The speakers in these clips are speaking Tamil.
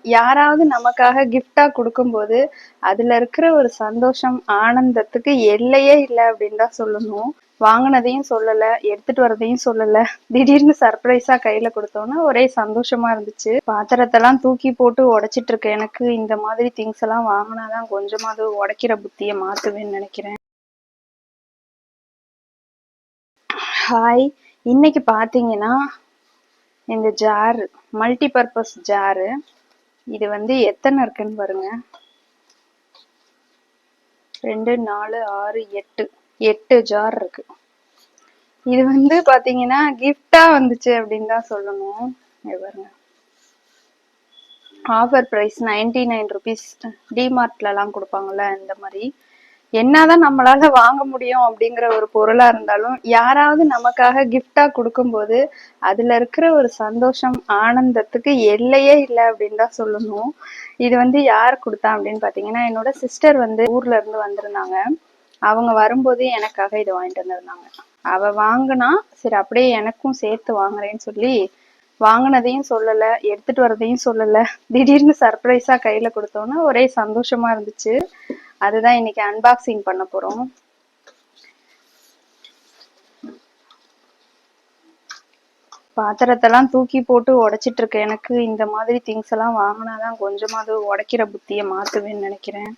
யாராவது நமக்காக கிஃப்டா குடுக்கும்போது, அதுல இருக்கிற ஒரு சந்தோஷம், ஆனந்தத்துக்கு எல்லையே இல்ல அப்படின்னு தான் சொல்லணும். வாங்குனதையும் சொல்லல, எடுத்துட்டு வரதையும் சொல்லல. திடீர்னு சர்ப்ரைஸா கையில குடுத்தோனே ஒரே சந்தோஷமா இருந்துச்சு. பாத்திரத்தெல்லாம் தூக்கி போட்டு உடைச்சிட்டு இருக்க எனக்கு இந்த மாதிரி திங்ஸ் எல்லாம் வாங்குனாதான் கொஞ்சமாவது உடைக்கிற புத்திய மாத்துவேன்னு நினைக்கிறேன். ஹாய், இன்னைக்கு பாத்தீங்கன்னா இந்த ஜார் மல்டி பர்பஸ் ஜாரு, இது வந்து எத்தனை இருக்குன்னு பாருங்க. 2 4 6 8 8 ஜார் இருக்கு. இது வந்து பாத்தீங்கன்னா கிஃப்டா வந்துச்சு அப்படின்னு தான் சொல்லணும். இங்க பாருங்க, ஆஃபர் பிரைஸ் 99 ருபீஸ். டிமார்ட்ல எல்லாம் கொடுப்பாங்கல்ல, இந்த மாதிரி. என்னதான் நம்மளால வாங்க முடியும் அப்படிங்கிற ஒரு பொருளா இருந்தாலும், யாராவது நமக்காக கிஃப்டா கொடுக்கும்போது அதுல இருக்கிற ஒரு சந்தோஷம், ஆனந்தத்துக்கு எல்லையே இல்லை அப்படின்னு தான் சொல்லணும். இது வந்து யார் கொடுத்தா அப்படின்னு பாத்தீங்கன்னா, என்னோட சிஸ்டர் வந்து ஊர்ல இருந்து வந்திருந்தாங்க. அவங்க வரும்போது எனக்காக இது வாங்கிட்டு வந்திருந்தாங்க. அவ வாங்கினா சரி அப்படியே எனக்கும் சேர்த்து வாங்குறேன்னு சொல்லி வாங்கினதையும் சொல்லல, எடுத்துட்டு வரதையும் சொல்லல. திடீர்னு சர்ப்ரைஸா கையில கொடுத்தோன்னா ஒரே சந்தோஷமா இருந்துச்சு. அதுதான் இன்னைக்கு அன்பாக்சிங் பண்ண போறோம். பாத்திரத்தெல்லாம் தூக்கி போட்டு உடைச்சிட்டு இருக்க எனக்கு இந்த மாதிரி திங்ஸ் எல்லாம் வாங்கினாதான் கொஞ்சமாவது உடைக்கிற புத்திய மாத்துவேன்னு நினைக்கிறேன்.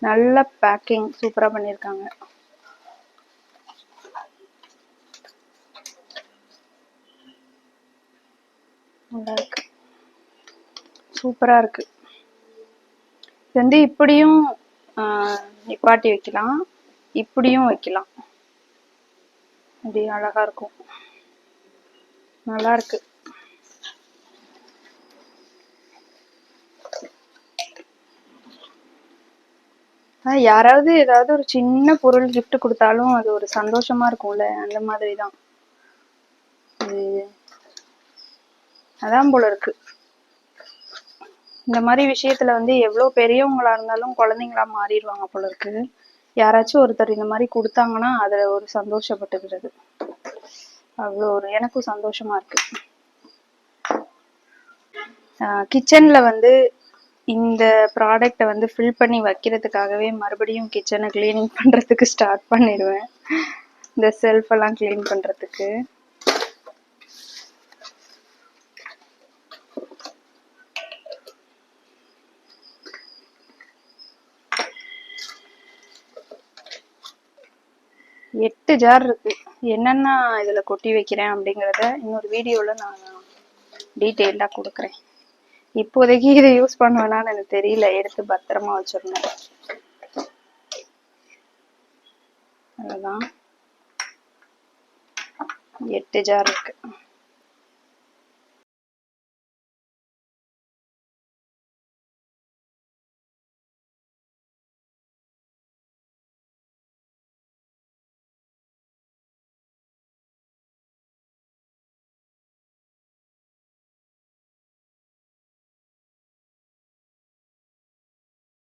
நல்ல பேக்கிங் சூப்பரா பண்ணிருக்காங்க. நல்லா இருக்கு, சூப்பரா இருக்கு. இது வந்து இப்படியும் நிப்பாட்டி வைக்கலாம், இப்படியும் வைக்கலாம். அப்படி அழகா இருக்கும், நல்லா இருக்கு. யாராவது ஏதாவது ஒரு சின்ன பொருள் gift கொடுத்தாலும் அது ஒரு சந்தோஷமா இருக்கும்ல, அந்த மாதிரிதான். அதான் போல இருக்கு. இந்த மாதிரி விஷயத்துல வந்து எவ்வளவு பெரியவங்களா இருந்தாலும் குழந்தைங்களா மாறிடுவாங்க போல இருக்கு. யாராச்சும் ஒருத்தர் இந்த மாதிரி கொடுத்தாங்கன்னா அதுல ஒரு சந்தோஷப்பட்டுக்கிறது. அவ்வளோ ஒரு எனக்கும் சந்தோஷமா இருக்கு. கிச்சன்ல வந்து இந்த ப்ராடக்ட வந்து ஃபில் பண்ணி வைக்கிறதுக்காகவே மறுபடியும் கிச்சனை கிளீனிங் பண்றதுக்கு ஸ்டார்ட் பண்ணிடுவேன். இந்த செல்ஃப் எல்லாம் கிளீன் பண்றதுக்கு. எட்டு ஜார் இருக்கு. என்னென்ன இதுல கொட்டி வைக்கிறேன் அப்படிங்கறத இன்னொரு வீடியோல நான் டீட்டெயிலா கொடுக்குறேன். இப்போதைக்கு இதை யூஸ் பண்ணுவேனான்னு எனக்கு தெரியல, எடுத்து பத்திரமா வச்சிடணும். அதுதான் 8 ஜார் இருக்கு.